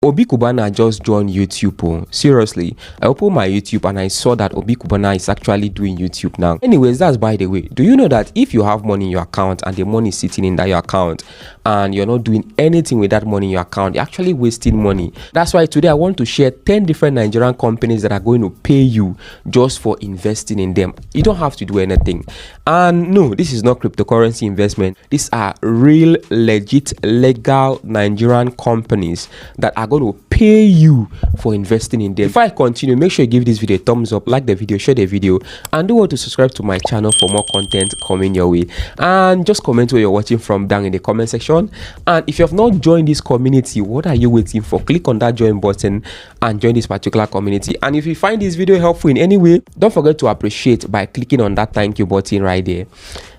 Obi Kubana just joined YouTube. Oh. Seriously, I opened my YouTube and I saw that Obi Kubana is actually doing YouTube now. Anyways, that's by the way. Do you know that if you have money in your account and the money is sitting in that your account and you're not doing anything with that money in your account, you're actually wasting money? That's why today I want to share 10 different Nigerian companies that are going to pay you just for investing in them. You don't have to do anything. And no, this is not cryptocurrency investment. These are real, legit, legal Nigerian companies that are going to pay you for investing in them. Before I continue, make sure you give this video a thumbs up, like the video, share the video, and do want to subscribe to my channel for more content coming your way. And just comment where you're watching from down in the comment section. And if you have not joined this community, what are you waiting for? Click on that join button and join this particular community. And if you find this video helpful in any way, don't forget to appreciate by clicking on that thank you button right there.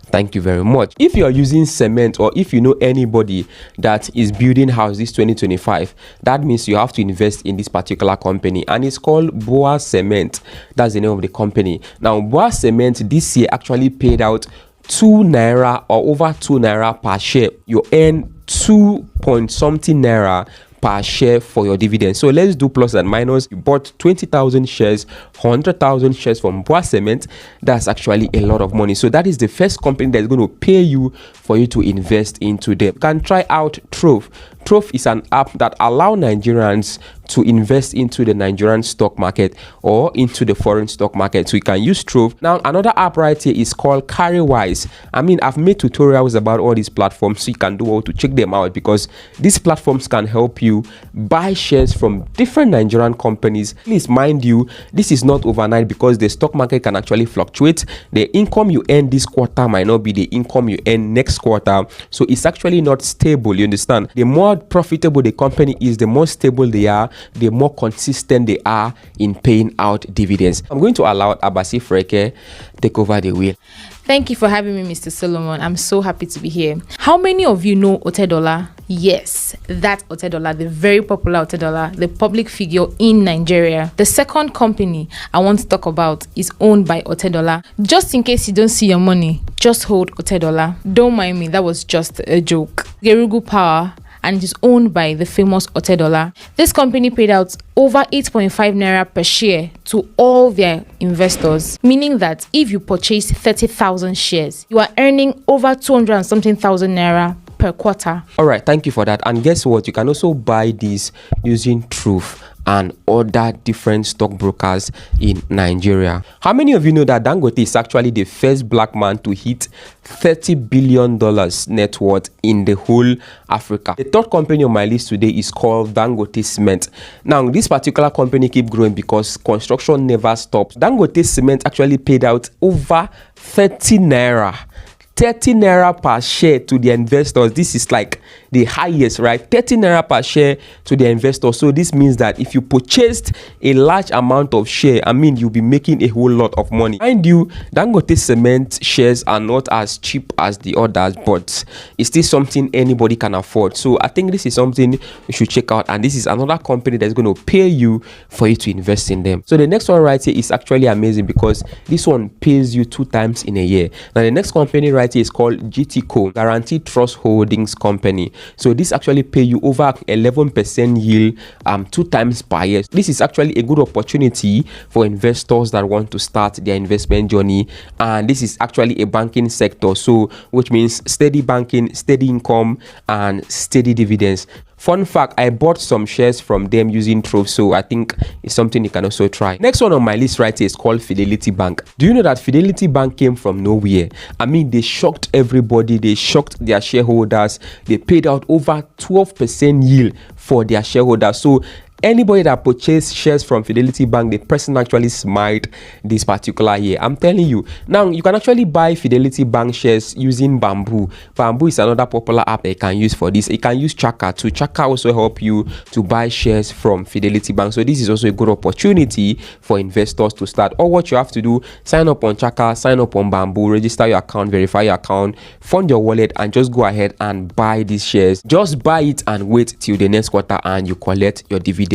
Thank you very much. If you're using cement, or if you know anybody that is building house this 2025, that means you have to invest in this particular company, and it's called Boa Cement. That's the name of the company. Now, Boa Cement this year actually paid out 2 naira or over 2 naira per share. You earn 2 point something naira per share for your dividend. So let's do plus and minus. You bought 20,000 shares, 100,000 shares from Boa Cement. That's actually a lot of money. So that is the first company that's going to pay you for you to invest into them. You can try out Trove. Trove is an app that allows Nigerians to invest into the Nigerian stock market or into the foreign stock market. So you can use Trove. Now, another app right here is called Cowrywise. I mean, I've made tutorials about all these platforms, so you can do well to check them out, because these platforms can help you buy shares from different Nigerian companies. Please mind you, this is not overnight, because the stock market can actually fluctuate. The income you earn this quarter might not be the income you earn next quarter. So it's actually not stable. You understand? The more profitable the company is, the more stable they are, the more consistent they are in paying out dividends. I'm going to allow Abasi Freke take over the wheel. Thank you for having me, Mr. Solomon. I'm so happy to be here. How many of you know Otedola? Yes, that Otedola, the very popular Otedola, the public figure in Nigeria. The second company I want to talk about is owned by Otedola. Just in case you don't see your money, just hold Otedola. Don't mind me, that was just a joke. Gerugu Power, and it is owned by the famous Otedola. This company paid out over 8.5 naira per share to all their investors, meaning that if you purchase 30,000 shares, you are earning over 200 and something thousand naira per quarter. All right, thank you for that. And guess what? You can also buy this using Trove and other different stockbrokers in Nigeria. How many of you know that Dangote is actually the first black man to hit $30 billion net worth in the whole Africa? The third company on my list today is called Dangote Cement. Now, this particular company keep growing because construction never stops. Dangote Cement actually paid out over 30 naira per share to the investors. This is like the highest, right? 30 naira per share to the investors. So this means that if you purchased a large amount of share, I mean, you'll be making a whole lot of money. Mind you, Dangote Cement shares are not as cheap as the others, but it's still something anybody can afford. So I think this is something you should check out, and this is another company that's going to pay you for you to invest in them. So the next one right here is actually amazing, because this one pays you 2 times in a year. Now the next company right here is called GTCO, Guaranteed Trust Holdings Company. So this actually pay you over 11% yield 2 times per year. This is actually a good opportunity for investors that want to start their investment journey, and this is actually a banking sector, so which means steady banking, steady income, and steady dividends. Fun fact, I bought some shares from them using Trove, so I think it's something you can also try. Next one on my list right here is called Fidelity Bank. Do you know that Fidelity Bank came from nowhere? I mean, they shocked everybody. They shocked their shareholders. They paid out over 12% yield for their shareholders. So anybody that purchased shares from Fidelity Bank, the person actually smiled this particular year. I'm telling you. Now, you can actually buy Fidelity Bank shares using Bamboo. Bamboo is another popular app that you can use for this. You can use Chaka too. Chaka also help you to buy shares from Fidelity Bank. So this is also a good opportunity for investors to start. All what you have to do, sign up on Chaka, sign up on Bamboo, register your account, verify your account, fund your wallet, and just go ahead and buy these shares. Just buy it and wait till the next quarter and you collect your dividend.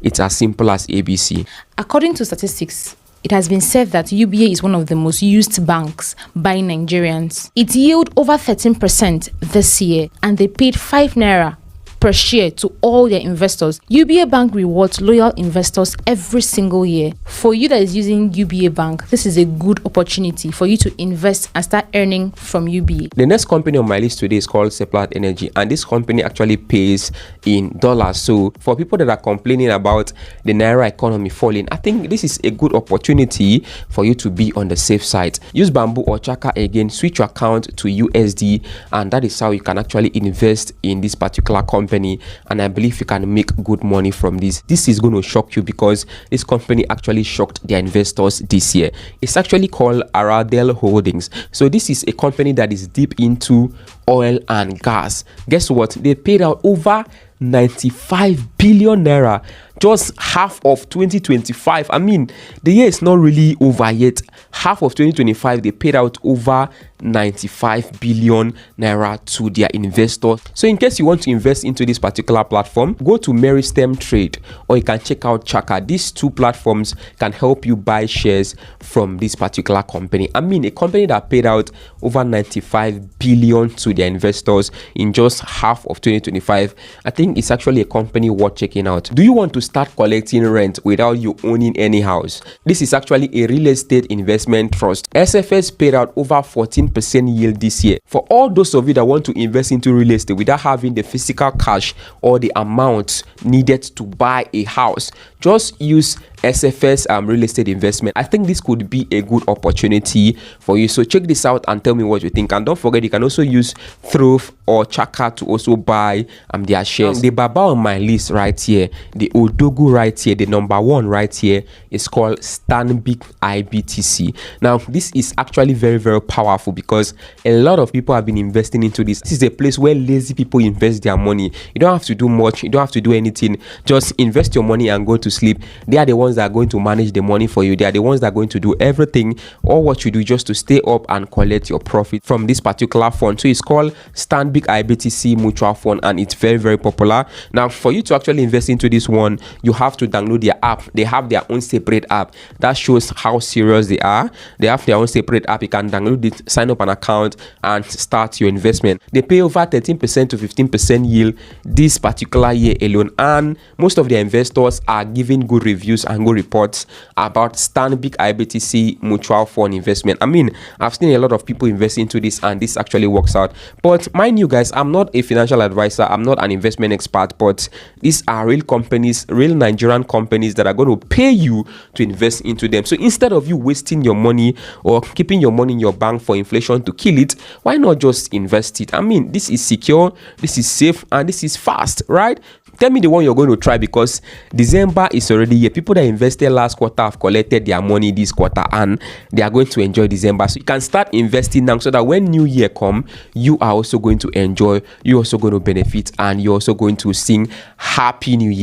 It's as simple as ABC. According to statistics, it has been said that UBA is one of the most used banks by Nigerians. It yielded over 13% this year, and they paid 5 naira per share to all their investors. UBA Bank rewards loyal investors every single year. For you that is using UBA Bank, this is a good opportunity for you to invest and start earning from UBA. The next company on my list today is called Seplat Energy, and this company actually pays in dollars. So for people that are complaining about the naira economy falling, I think this is a good opportunity for you to be on the safe side. Use Bamboo or Chaka again, switch your account to USD, and that is how you can actually invest in this particular company, and I believe you can make good money from this. This is going to shock you because this company actually shocked their investors this year. It's actually called Aradel Holdings. So this is a company that is deep into oil and gas. Guess what? They paid out over 95 billion naira, just half of 2025. I mean, the year is not really over yet. Half of 2025, they paid out over 95 billion naira to their investors. So in case you want to invest into this particular platform, go to Meristem Trade, or you can check out Chaka. These two platforms can help you buy shares from this particular company. I mean, a company that paid out over 95 billion to their investors in just half of 2025. I think it's actually a company worth checking out. Do you want to start collecting rent without you owning any house? This is actually a real estate investment trust. SFS paid out over 14% yield this year. For all those of you that want to invest into real estate without having the physical cash or the amount needed to buy a house, just use SFS real estate investment. I think this could be a good opportunity for you. So check this out and tell me what you think. And don't forget, you can also use Trove or Chaka to also buy their shares. The Baba on my list right here, the Odogu right here, the number one right here is called Stanbic IBTC. Now this is actually very, very powerful because a lot of people have been investing into this. This is a place where lazy people invest their money. You don't have to do much, you don't have to do anything, just invest your money and go to sleep. They are the ones that are going to manage the money for you. They are the ones that are going to do everything. All what you do just to stay up and collect your profit from this particular fund. So it's called Stanbic IBTC Mutual Fund, and it's very, very popular. Now for you to actually invest into this one, you have to download their app. They have their own separate app that shows how serious they are. They have their own separate app. You can download it, sign up an account, and start your investment. They pay over 13% to 15% yield this particular year alone, and most of their investors are giving good reviews and good reports about Stanbic IBTC Mutual Fund investment. I mean, I've seen a lot of people invest into this, and this actually works out. But mind you guys, I'm not a financial advisor, I'm not an investment expert, but these are real companies, real Nigerian companies that are going to pay you to invest into them. So instead of you wasting your money or keeping your money in your bank for inflation to kill it, why not just invest it? I mean, this is secure, this is safe, and this is fast, right? Tell me the one you're going to try, because December is already here. People that invested last quarter have collected their money this quarter, and they are going to enjoy December. So you can start investing now so that when New Year comes, you are also going to enjoy, you're also going to benefit, and you're also going to sing Happy New Year.